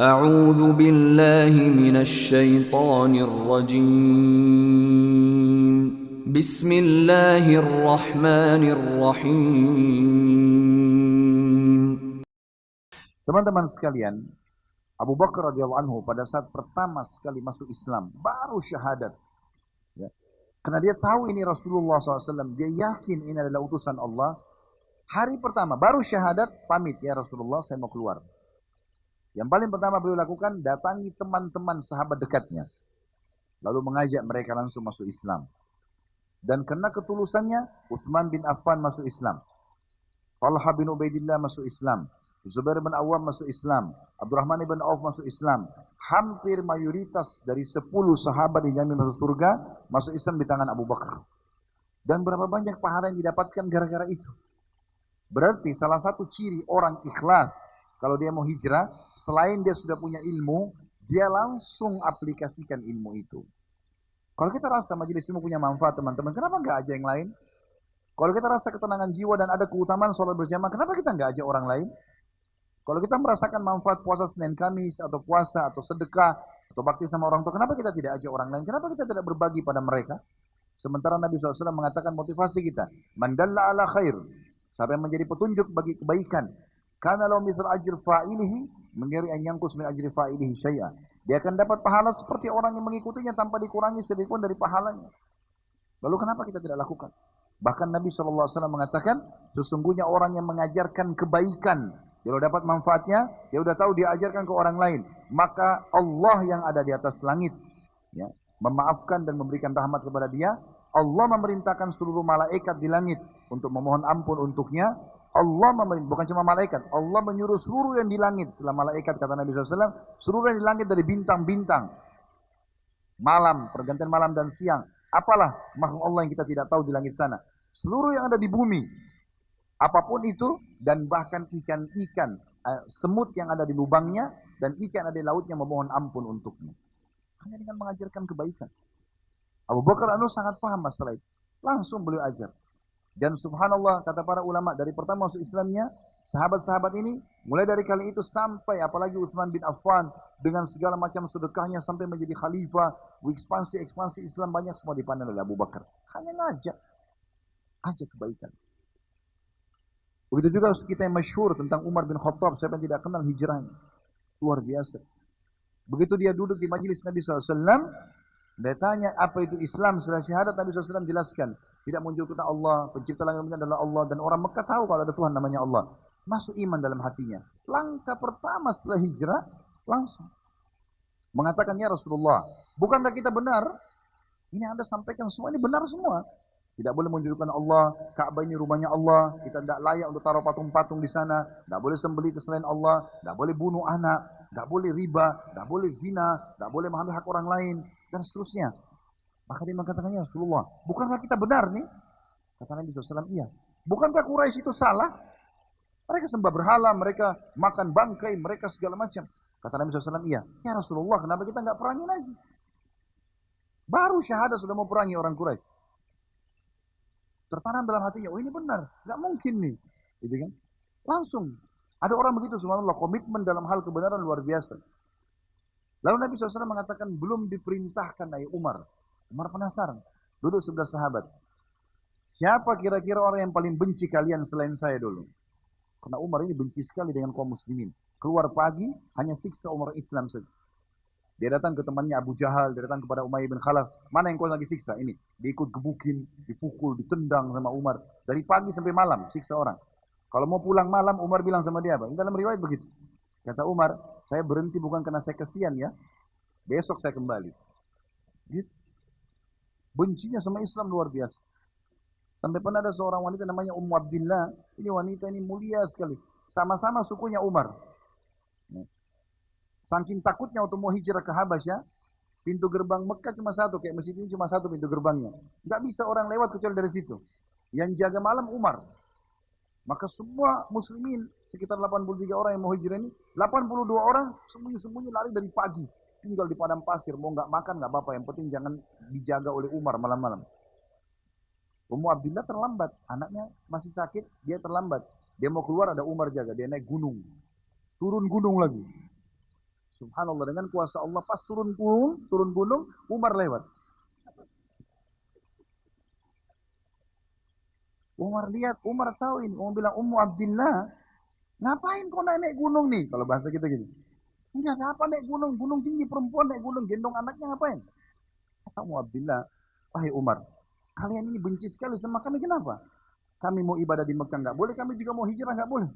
أعوذ بالله من الشيطان الرجيم بسم الله الرحمن الرحيم. Teman-teman sekalian, Abu Bakar radhiyallahu anhu pada saat pertama sekali masuk Islam, baru syahadat. Ya. Karena dia tahu ini Rasulullah SAW, dia yakin ini adalah utusan Allah. Hari pertama, baru syahadat, pamit, ya Rasulullah saya mau keluar. Yang paling pertama beliau lakukan, datangi teman-teman sahabat dekatnya. Lalu mengajak mereka langsung masuk Islam. Dan karena ketulusannya, Utsman bin Affan masuk Islam. Talha bin Ubaidillah masuk Islam. Zubair bin Awam masuk Islam. Abdurrahman bin Auf masuk Islam. Hampir mayoritas dari 10 sahabat yang jamin masuk surga, masuk Islam di tangan Abu Bakar. Dan berapa banyak pahala yang didapatkan gara-gara itu. Berarti salah satu ciri orang ikhlas, kalau dia mau hijrah, selain dia sudah punya ilmu, dia langsung aplikasikan ilmu itu. Kalau kita rasa majelis ilmu punya manfaat teman-teman, kenapa nggak ajak yang lain? Kalau kita rasa ketenangan jiwa dan ada keutamaan sholat berjamaah, kenapa kita nggak ajak orang lain? Kalau kita merasakan manfaat puasa Senin Kamis, atau puasa, atau sedekah, atau bakti sama orang tua, kenapa kita tidak ajak orang lain? Kenapa kita tidak berbagi pada mereka? Sementara Nabi SAW mengatakan motivasi kita, Man dalla ala khair, siapa yang menjadi petunjuk bagi kebaikan, karena law mithl ajr fa'ilihi mengiri an yanqus min ajri fa'ilihi syai'a. Dia akan dapat pahala seperti orang yang mengikutinya tanpa dikurangi sedikit pun dari pahalanya. Lalu kenapa kita tidak lakukan? Bahkan Nabi SAW mengatakan, sesungguhnya orang yang mengajarkan kebaikan, dia udah dapat manfaatnya, dia udah tahu dia ajarkan ke orang lain, maka Allah yang ada di atas langit, ya, memaafkan dan memberikan rahmat kepada dia. Allah memerintahkan seluruh malaikat di langit untuk memohon ampun untuknya. Allah memerintah, bukan cuma malaikat, Allah menyuruh seluruh yang di langit. Setelah malaikat, kata Nabi SAW, seluruh yang di langit dari bintang-bintang, malam, pergantian malam dan siang, apalah makhluk Allah yang kita tidak tahu di langit sana, seluruh yang ada di bumi, apapun itu, dan bahkan ikan-ikan, semut yang ada di lubangnya, dan ikan ada di lautnya memohon ampun untuknya. Hanya dengan mengajarkan kebaikan. Abu Bakar sangat paham masalah itu. Langsung beliau ajar. Dan subhanallah, kata para ulama, dari pertama masuk Islamnya, sahabat-sahabat ini, mulai dari kali itu sampai, apalagi Utsman bin Affan, dengan segala macam sedekahnya sampai menjadi khalifah, ekspansi Islam banyak semua dipandang oleh Abu Bakar. Hanya ngajak kebaikan. Begitu juga kita yang masyhur tentang Umar bin Khattab, siapa yang tidak kenal hijrahnya. Luar biasa. Begitu dia duduk di majelis Nabi SAW, dia tanya apa itu Islam. Setelah syahadat, Nabi SAW jelaskan, tidak menunjukkan Allah, pencipta langit dan bumi adalah Allah, dan orang Mekah tahu kalau ada Tuhan namanya Allah. Masuk iman dalam hatinya. Langkah pertama setelah hijrah, langsung mengatakan, ya Rasulullah, bukankah kita benar? Ini Anda sampaikan semua, ini benar semua. Tidak boleh menunjukkan Allah, Ka'bah ini rumahnya Allah, kita tidak layak untuk taruh patung-patung di sana, tidak boleh sembelih ke selain Allah, tidak boleh bunuh anak, tidak boleh riba, tidak boleh zina, tidak boleh mengambil hak orang lain, dan seterusnya. Maka dia mengatakan, ya Rasulullah, bukankah kita benar nih? Kata Nabi SAW, iya. Bukankah Quraisy itu salah? Mereka sembah berhala, mereka makan bangkai, mereka segala macam. Kata Nabi SAW, iya. Ya Rasulullah, kenapa kita nggak perangin aja? Baru syahadat sudah mau perangi orang Quraisy. Tertanam dalam hatinya, oh ini benar, nggak mungkin nih. Gitu kan? Langsung. Ada orang begitu, subhanallah, komitmen dalam hal kebenaran luar biasa. Lalu Nabi SAW mengatakan, belum diperintahkan ayah Umar. Umar penasaran, duduk sebelah sahabat. Siapa kira-kira orang yang paling benci kalian selain saya dulu? Karena Umar ini benci sekali dengan kaum muslimin. Keluar pagi, hanya siksa Umar Islam saja. Dia datang ke temannya Abu Jahal, dia datang kepada Umayyah bin Khalaf. Mana yang kau lagi siksa? Ini. Diikut gebukin, dipukul, ditendang sama Umar. Dari pagi sampai malam, siksa orang. Kalau mau pulang malam, Umar bilang sama dia apa? Ini dalam riwayat begitu. Kata Umar, saya berhenti bukan karena saya kasihan ya. Besok saya kembali. Gitu. Bencinya sama Islam luar biasa. Sampai pernah ada seorang wanita namanya Ummu Abdillah. Ini wanita ini mulia sekali. Sama-sama sukunya Umar. Saking takutnya untuk mau hijrah ke Habasyah, pintu gerbang Mekah cuma satu, kayak masjid ini cuma satu pintu gerbangnya. Nggak bisa orang lewat kecuali dari situ. Yang jaga malam Umar. Maka semua muslimin, sekitar 83 orang yang mau hijrah ini, 82 orang sembunyi-sembunyi lari dari pagi. Tinggal di padang pasir, mau nggak makan nggak apa-apa, yang penting jangan dijaga oleh Umar malam-malam. Ummu Abdillah terlambat, anaknya masih sakit, dia terlambat. Dia mau keluar ada Umar jaga, dia naik gunung. Turun gunung lagi. Subhanallah, dengan kuasa Allah pas turun gunung, Umar lewat. Umar lihat, Umar tahu ini. Umar bilang, Ummu Abdillah, ngapain kau naik gunung nih? Kalau bahasa kita gitu. Ini ada apa naik gunung? Gunung tinggi, perempuan naik gunung, gendong anaknya ngapain? Kata Ummu Abdillah, wahai Umar, kalian ini benci sekali sama kami, kenapa? Kami mau ibadah di Mekah nggak boleh, kami juga mau hijrah nggak boleh.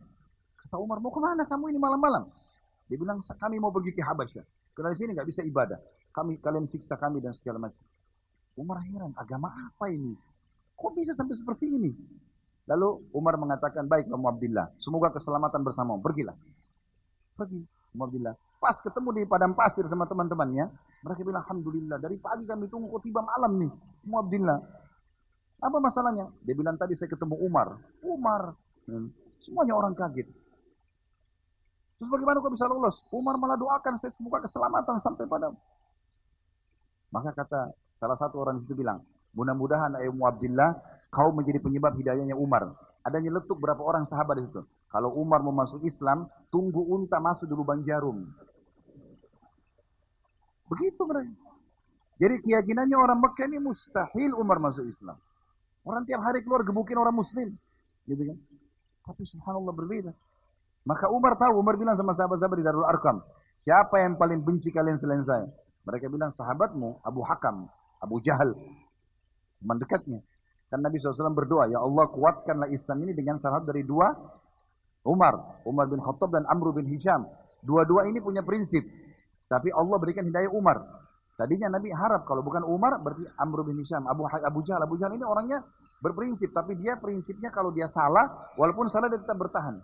Kata Umar, mau kemana kamu ini malam-malam? Dia bilang, kami mau pergi ke Habasyah. Karena di sini nggak bisa ibadah. Kalian siksa kami dan segala macam. Umar heran, agama apa ini? Kok bisa sampai seperti ini? Lalu Umar mengatakan, baik Ummu Abdillah, semoga keselamatan bersamamu, pergilah. Pergi, Umar bilang. Pas ketemu di padang pasir sama teman-temannya, mereka bilang, alhamdulillah, dari pagi kami tunggu kok tiba malam nih, Ummu Abdillah. Apa masalahnya? Dia bilang, tadi saya ketemu Umar. Semuanya orang kaget. Terus bagaimana kok bisa lolos? Umar malah doakan saya semoga keselamatan sampai padamu. Maka kata salah satu orang di situ bilang, mudah-mudahan ayah Ummu Abdillah, kau menjadi penyebab hidayahnya Umar. Ada nyeletuk berapa orang sahabat di situ. Kalau Umar mau masuk Islam, tunggu unta masuk di lubang jarum. Begitu mereka. Jadi keyakinannya orang Mekah ini mustahil Umar masuk Islam. Orang tiap hari keluar gebukin orang Muslim, gitu kan? Tapi subhanallah berbeda. Maka Umar tahu, Umar bilang sama sahabat-sahabat di Darul Arqam, siapa yang paling benci kalian selain saya? Mereka bilang, sahabatmu, Abu Hakam, Abu Jahal, teman dekatnya. Kan Nabi SAW berdoa, ya Allah kuatkanlah Islam ini dengan salah dari dua Umar bin Khattab dan Amr bin Hisham. Dua-dua ini punya prinsip, tapi Allah berikan hidayah Umar. Tadinya Nabi harap kalau bukan Umar berarti Amr bin Hisham, Abu Jahal. Abu Jahal ini orangnya berprinsip, tapi dia prinsipnya kalau dia salah, walaupun salah dia tetap bertahan.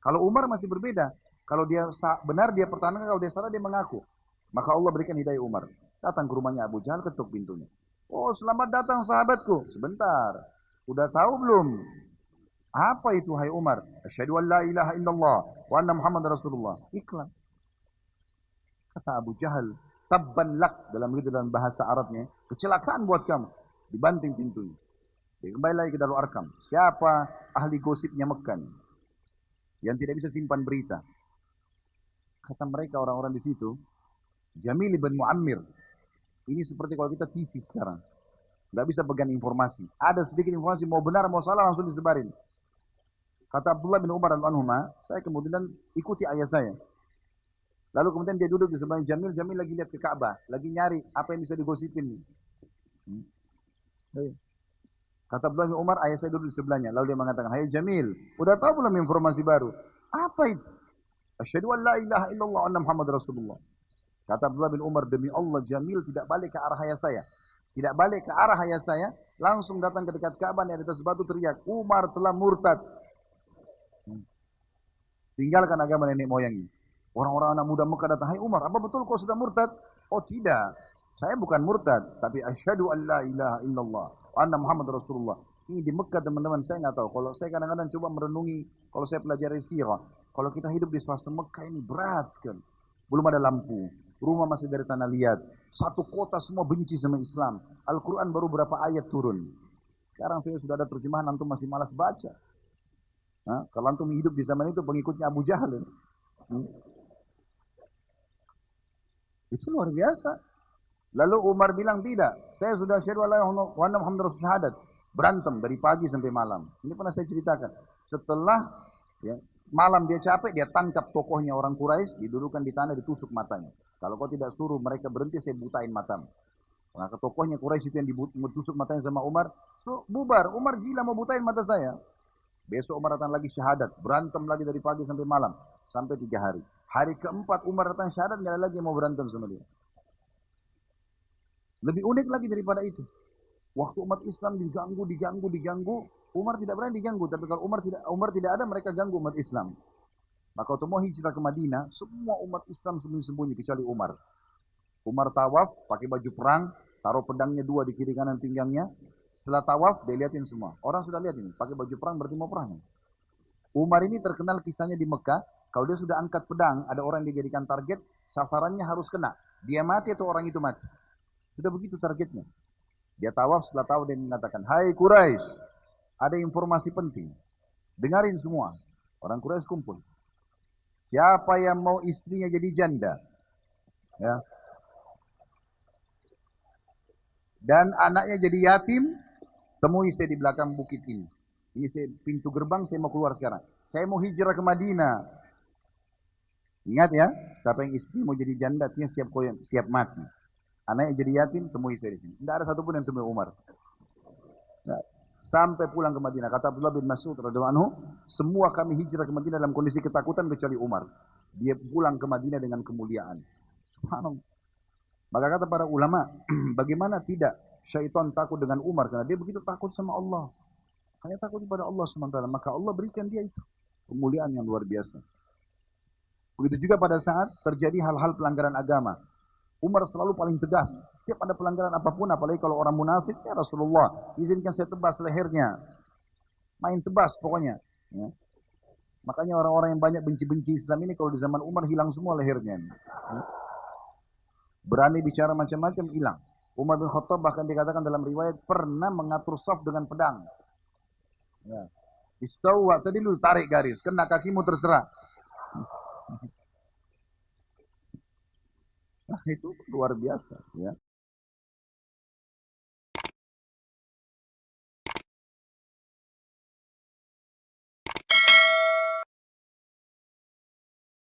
Kalau Umar masih berbeda. Kalau dia benar dia pertahankan, kalau dia salah dia mengaku. Maka Allah berikan hidayah Umar. Datang ke rumahnya Abu Jahal, ketuk pintunya. Oh, selamat datang sahabatku. Sebentar. Udah tahu belum? Apa itu hai Umar? Asyhadu an la ilaha illallah wa anna Muhammad Rasulullah. Iklan. Kata Abu Jahal, tabban lak dalam bahasa Arabnya, kecelakaan buat kamu. Dibanting pintunya. Dia kembali lagi ke Darul Arqam. Siapa ahli gosipnya Mekah yang tidak bisa simpan berita? Kata mereka orang-orang di situ, Jamil bin Muammir. Ini seperti kalau kita TV sekarang. Nggak bisa pegang informasi. Ada sedikit informasi, mau benar mau salah langsung disebarin. Kata Abdullah bin Umar al-Anhuma, saya kemudian ikuti ayah saya. Lalu kemudian dia duduk di sebelah Jamil. Jamil lagi lihat ke Ka'bah. Lagi nyari apa yang bisa digosipin. Kata Abdullah bin Umar, ayah saya duduk di sebelahnya. Lalu dia mengatakan, hai Jamil, udah tahu belum informasi baru? Apa itu? Asyhadu an la ilaha illallah wa anna Muhammad Rasulullah. Kata Abdullah bin Umar, demi Allah Jamil tidak balik ke arah ayah saya. Tidak balik ke arah ayah saya, langsung datang ke dekat Ka'bah yang di atas batu teriak, Umar telah murtad. Tinggalkan agama nenek moyangnya. Orang-orang anak muda Mekah datang, hai Umar, apa betul kau sudah murtad? Oh tidak, saya bukan murtad, tapi asyhadu an la ilaha illallah wa anna Muhammad Rasulullah. Ini di Mekah teman-teman, saya nggak tahu. Kalau saya kadang-kadang coba merenungi, kalau saya pelajari sirah, kalau kita hidup di fase Mekah ini berat sekali. Belum ada lampu, rumah masih dari tanah liat, satu kota semua benci sama Islam. Al-Quran baru berapa ayat turun. Sekarang saya sudah ada terjemahan, antum masih malas baca. Kalau antum hidup di zaman itu pengikutnya Abu Jahal. Itu luar biasa. Lalu Umar bilang tidak, saya sudah asyhadu an la ilaha illallah wa anna Muhammadar Rasul syahadat. Berantem dari pagi sampai malam. Ini pernah saya ceritakan. Setelah malam dia capek, dia tangkap tokohnya orang Quraisy, didudukan di tanah, ditusuk matanya. Kalau kau tidak suruh mereka berhenti, saya butain matamu. Maka tokohnya Quraisy itu yang ditusuk matanya sama Umar, bubar. Umar gila mau butain mata saya. Besok Umar datang lagi syahadat, berantem lagi dari pagi sampai malam, sampai 3 hari. Hari keempat Umar datang syahadat, nggak ada lagi yang mau berantem sama dia. Lebih unik lagi daripada itu. Waktu umat Islam diganggu, Umar tidak berani diganggu. Tapi kalau Umar tidak ada, mereka ganggu umat Islam. Maka waktu mau hijrah ke Madinah, semua umat Islam sembunyi-sembunyi kecuali Umar. Umar tawaf, pakai baju perang, taruh pedangnya 2 di kiri kanan pinggangnya. Setelah tawaf, dia liatin semua. Orang sudah lihat ini, pakai baju perang berarti mau perang. Umar ini terkenal kisahnya di Mekah. Kalau dia sudah angkat pedang, ada orang yang dijadikan target, sasarannya harus kena. Dia mati atau orang itu mati. Sudah begitu targetnya. Dia tawaf, setelah tawaf dia mengatakan, hai Quraisy, ada informasi penting. Dengarin semua. Orang Quraisy kumpul. Siapa yang mau istrinya jadi janda, ya, dan anaknya jadi yatim, temui saya di belakang bukit ini. Ini saya, pintu gerbang, saya mau keluar sekarang. Saya mau hijrah ke Madinah. Ingat ya, siapa yang istri mau jadi janda, artinya siap mati. Anaknya jadi yatim, temui saya di sini. Tidak ada satupun yang temui Umar. Nah, sampai pulang ke Madinah. Kata Abdullah bin Mas'ud radhiyallahu anhu, semua kami hijrah ke Madinah dalam kondisi ketakutan kecuali Umar. Dia pulang ke Madinah dengan kemuliaan. Subhanallah. Maka kata para ulama, bagaimana tidak syaitan takut dengan Umar, karena dia begitu takut sama Allah. Hanya takut kepada Allah SWT, maka Allah berikan dia itu kemuliaan yang luar biasa. Begitu juga pada saat terjadi hal-hal pelanggaran agama. Umar selalu paling tegas. Setiap ada pelanggaran apapun, apalagi kalau orang munafik, ya Rasulullah, izinkan saya tebas lehernya. Main tebas pokoknya. Ya. Makanya orang-orang yang banyak benci-benci Islam ini, kalau di zaman Umar hilang semua lehernya. Ya. Berani bicara macam-macam, hilang. Umar bin Khattab bahkan dikatakan dalam riwayat, pernah mengatur saf dengan pedang. Ya. Istawa, tadi lu tarik garis, kena kakimu terserah. Nah, itu luar biasa, ya.